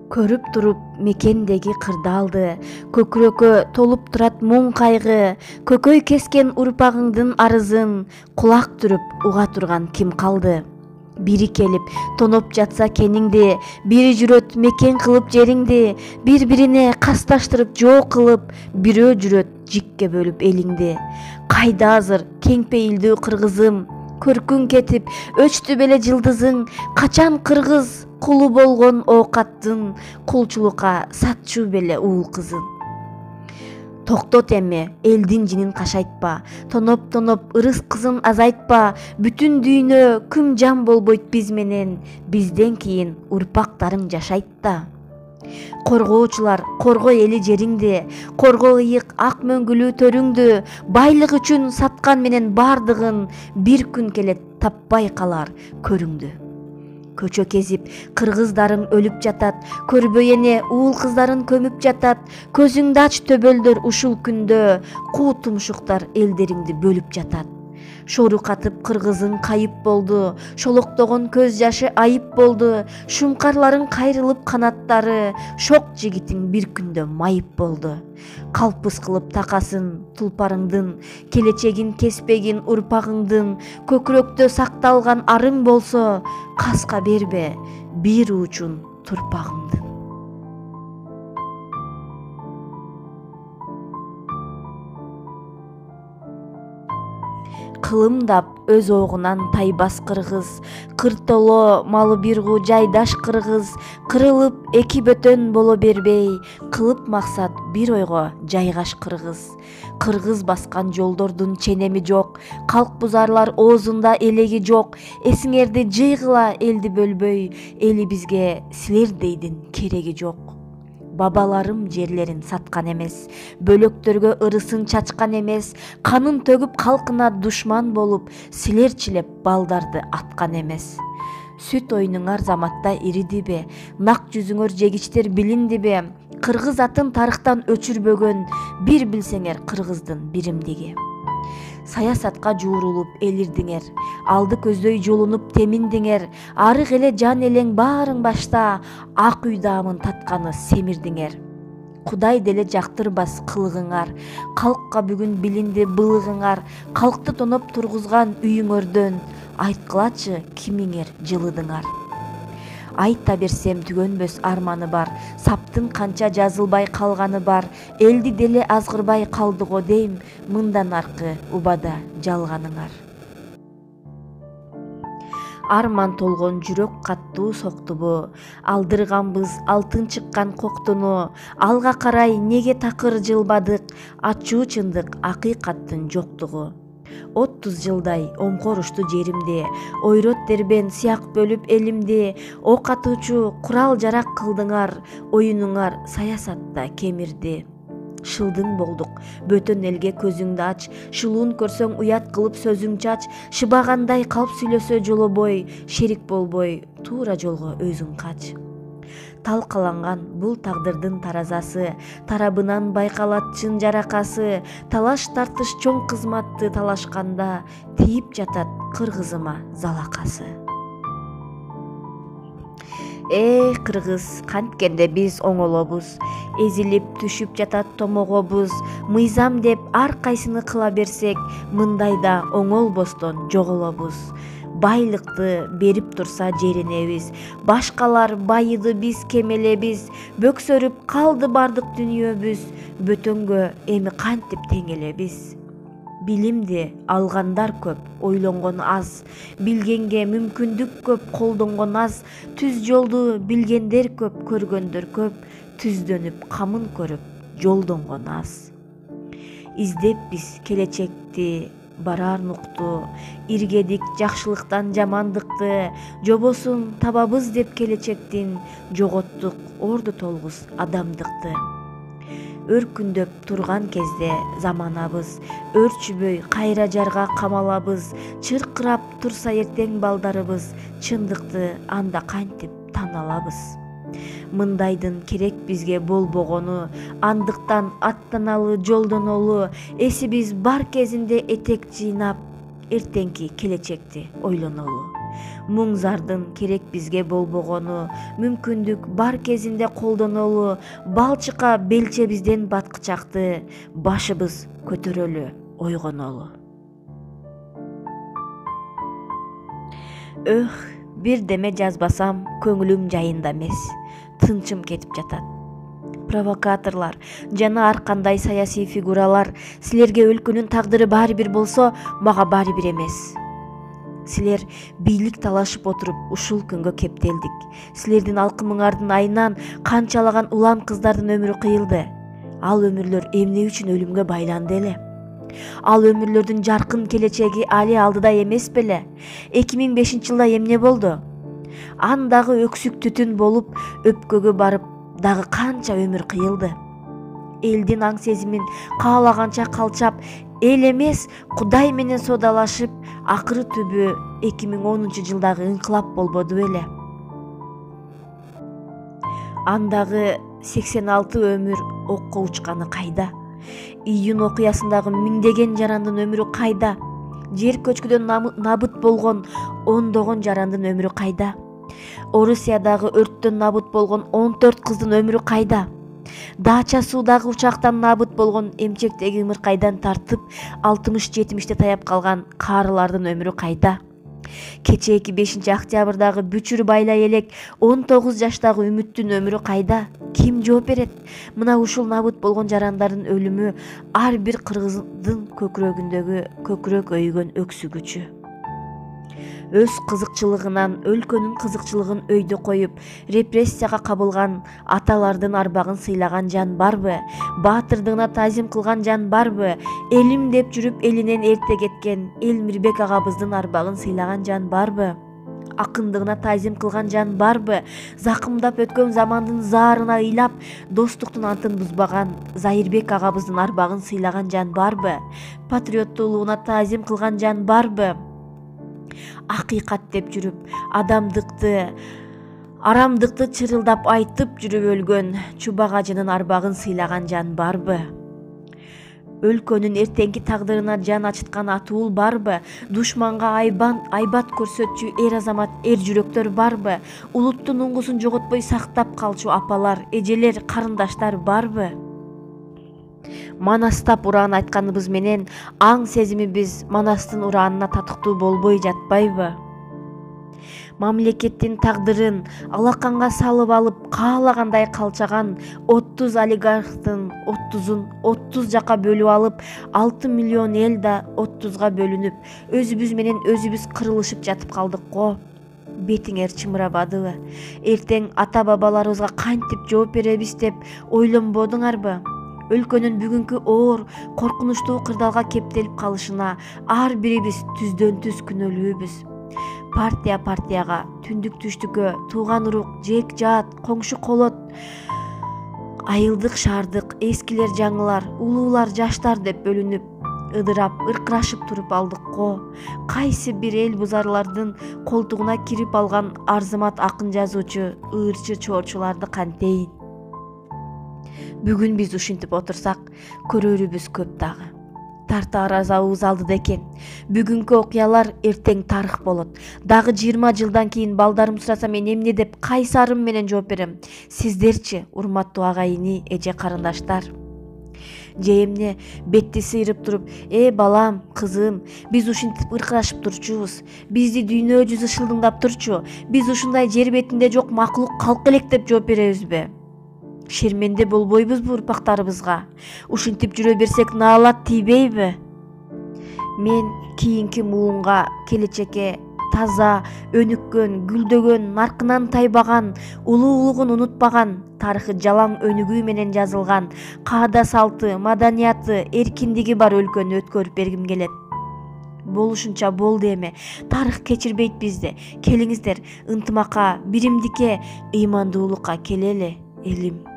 Көрүп туруп мекендеги кырдаалды, көкүрөккө толуп турат муң кайгы, көкөй кескен урпагыңдын арызын кулак түрүп уга турган ким калды? Бири келип тоноп жатса кениңди, бири жүрөт мекен кылып жериңди, бири-бирине касташтырып жоо кылып, бирөө жүрөт жикке бөлүп элиңди. Кайда азыр кең пейилдүү кыргызым, көркүң кетип өчтү беле жылдызың, качан кыргыз кулу болгон оокаттын, кулчулукка сатчу беле уул кызын. Токтот эми элдин жинин кашайтпа, тоноп ырыс кызын азайтпа, бүтүн дүйнө күм жан болбойт биз менен, бизден кийин урпактарың жашайт да. Коргоочулар, корго эли жериңди, корго ыйык ак мөңгүлүү төрүңдү, байлык үчүн саткан менен бардыгын, бир күн келет таппай калар көрүңдү. Көчө кезип кыргыздарың өлүп жатат, көрбөй эне уул кыздарың көмүп жатат, көзүңдү ач төбөлдөр ушул күндө, куу тумшуктар элдериңди бөлүп жатат. Шору катып кыргызың кайып болду, шолоктогон көз жашы айып болду, шумкарларың кайрылып канаттары, шок жигитиң бир күндө майып болду. Калпыс кылып такасын тулпарыңдын, келечегин кеспегин урпагыңдын, көкүрөктө сакталган арың болсо, каска бербе бир уучун турпагыңдын. Кылымдап өз огунан тайбас кыргыз, кыртоло малы бир гуу жайдаш кыргыз, кырылып эки бөтөн боло бербей, кылып максат бир ойго жайгаш кыргыз. Кыргыз баскан жолдордун ченеми жок, калк бузарлар оозунда элеги жок, эсиңерди жыйгыла элди бөлбөй, эли бизге силердейдин кереги жок. Бабаларым жерлерин саткан эмес, бөлөктөргө ырысын чачкан эмес, канын төгүп калкына душман болуп, силерчилеп балдарды аткан эмес. Сүт ойнуңар заматта иридиби, нак жүзүңөр жегичтер билиндиби, кыргыз атын тарыхтан өчүрбөгөн, бир билсеңер кыргыздын биримдиги. Саясатка жуурулуп элирдиңер, алды көздөй жолунуп теминдиңер, арык эле жан элең баарың башта, ак үй даамын татканы семирдиңер. Кудай деле жактырбас кылыгыңар, калкка бүгүн билинди былыгыңар, калкты тоноп тургузган үйүңөрдөн, айткылачы кимиңер жылыдыңар. Айта берсем түгөнбөс арманы бар, саптын канча жазылбай калганы бар, элди деле азгырбай калды го дейм, мындан аркы убада жалганыңар. Арман толгон жүрөк каттуу соктубу, алдырганбыз алтын чыккан коктуну, алга карай неге такыр жылбадык, ачуу чындык акыйкаттын жоктугу. 30 жылдай омкор ушту жеримди, ойрот дербен сыяк бөлүп элимди, ок атуучу курал жарак кылдыңар, оюнуңар саясатта кемирди. Шылдың болдук, бөтөн элге көзүңдү ач, шылуун көрсөң уят кылып сөзүң чач, шыбагандай калп сүйлөсө жолобой, шерик болбой, туура жолго өзүң кач. Талкаланган бул тагдырдын таразасы, тарабынан байкалат чын жаракасы, талаш тартыш чоң кызматты талашканда, тийип жатат кыргызыма залакасы. Кыргыз, канткенде биз оңолобуз, эзилип түшүп жатат томогобуз, мыйзам деп ар кайсыны кыла берсек, мындайда оңолбостон жоголобуз. Байлыкты берип турса жеринебиз, башкалар байыды биз кемелебиз, бөксөрүп калды бардык дүнүйөбүз, бөтөнгө эми кантип тең элебиз. Билимди алгандар көп, ойлонгон аз, билгенге мүмкүндүк көп, колдонгон аз, түз жолду билгендер көп, көргөндөр көп, түздөнүп камын көрүп, жолдонгон аз. Издеп биз келечекти, барар нукту, иргедик жакшылыктан жамандыкты, жобосун табабыз деп келечектин, жоготтук орду толгус адамдыкты. Өркүндөп турган кезде заманабыз, өрчүбөй кайра жарга камалабыз, чыркырап турса эртең балдарыбыз, чындыкты анда кантип таналабыз. Мындайдын керек бизге болбогону, андыктан аттаналы жолдонолу, эсибиз бар кезинде этек жыйнап, эртеңки келечекти ойлонолу. Муң зардын керек бизге болбогону, мүмкүндүк бар кезинде колдонолу, балчыкка белчебизден баткычакты, башыбыз көтөрөлү, ойгонолу. Бир деме жазбасам көңүлүм жайында эмес, тынчым кетип жатат. Провокаторлар жана ар кандай саясий фигуралар, силерге өлкөнүн тагдыры баары бир болсо, мага баары бир эмес. Силер бийлик талашып отуруп ушул күнгө кептелдик. Силердин алкымыңардын айынан канчалаган улан кыздардын өмүрү кыйылды. Ал өмүрлөр эмне үчүн өлүмгө байланды эле? Ал өмүрлөрдүн жаркын келечеги али алдыда эмес беле? 2005-жылда эмне болду? Андагы өксүк түтүн болуп, өпкөгө барып, дагы канча өмүр кыйылды. Элдин аң сезимин каалаганча калчап, эл эмес, Кудай менен соодалашып, акыры түбү 2010-жылдагы инкылап болбоду беле? Андагы 86 өмүр окко учканы кайда? Июнь окуясындагы миңдеген жарандын өмүрү кайда? Жер көчкүдөн набыт болгон ондогон жарандын өмүрү кайда? Орусиядагы өрттөн набыт болгон 14 кыздын өмүрү кайда? Дача суудагы учактан набыт болгон эмчектеги ымыркайдан тартып 60-70-те таяп калган каарылардын өмүрү кайда? Кечээки 5-октябрдагы бүчүр байлай элек 19 жаштагы Үмүттүн өмүрү кайда? Ким жооп берет? Мына ушул набыт болгон жарандардын өлүмү ар бир кыргыздын көкүрөгүндөгү көкүрөк өйгөн өксүгүчү. Өз кызыкчылыгынан өлкөнүн кызыкчылыгын өйдө коюп, репрессияга кабылган аталардын арбагын сыйлаган жан барбы? Баатырдыгына тазим кылган жан барбы? Элим деп жүрүп элинен эрте кеткен Элмирбек агабыздын арбагын сыйлаган жан барбы? Акындыгына тазим кылган жан барбы? Закымдап өткөн замандын заарына ыйлап, достуктун антын бузбаган Зайырбек агабыздын арбагын сыйлаган жан барбы? Патриоттуулугуна тазим кылган жан барбы? Акыйкат деп жүрүп, адамдыкты, арамдыкты чырылдап айтып жүрүп өлгөн Чубак ажынын арбагын сыйлаган жан барбы? Өлкөнүн эртеңки тагдырына жан ачыткан атуул барбы? Душманга айбат көрсөтчү эр азамат, эр жүрөктөр барбы? Улуттун уңгусун жоготпой сактап калчу апалар, эжелер, карындаштар барбы? Манастап ураан айтканыбыз менен аң сезимибиз Манастын ураанына татыктуу болбой жатпайбы? Мамлекеттин тагдырын алаканга салып алып, каалагандай калчаган 30 олигархтын 30 жака бөлүп алып, 6 миллион эл да 30га бөлүнүп, өзүбүз менен өзүбүз кырылышып жатып калдык го. Бетиңер чымырабадыбы? Эртең ата-бабаларыбызга кантип жооп беребиз деп ойлонбодуңарбы? Өлкөнүн бүгүнкү оор, коркунучтуу кырдаалга кептелип калышына ар бирибиз түздөн түз күнөөлүүбүз. Партияга, түндүк түштүккө, тууган урук, жек жаат, коңшу колот, айылдык шаардык, эскилер жаңылар, улуулар жаштар деп бөлүнүп, ыдырап, ыркырашып туруп алдык го. Кайсы бир эл бузарлардын колтугуна кирип алган Арзымат акын жазуучу, ырчы чоорчуларды кантейин? Бүгүн биз ушинтип отурсак, көрөрүбүз көп дагы. Тарта аразабыз алдыда экен. Бүгүнкү окуялар эртең тарых болот. Дагы 20 жылдан кийин балдарым сураса мен эмне деп кайсы арым менен жооп берем? Сиздерчи, урматтуу агайыны, эже карындаштар? Же эмне бетти сыйрып туруп, балам, кызым, биз ушинтип ыркырашып турчубуз. Бизди дүйнө жүзү шылдыңдап турчу. Биз ушундай жер бетинде жок маклук калк элек деп жооп беребизби? Шерменде болбойбузбу урпактарыбызга? Ушинтип жүрө берсек наалат тийбейби? Мен кийинки муунга, келечекке таза, өнүккөн, гүлдөгөн, наркынан тайбаган, улуулугун унутпаган, тарыхы жалаң өнүгүү менен жазылган, каада салты, маданияты, эркиндиги бар өлкөнү өткөрүп бергим келет. Болушунча болду эми. Тарых кечирбейт бизди. Келиңиздер, ынтымакка, биримдикке, ыймандуулукка келели, элим.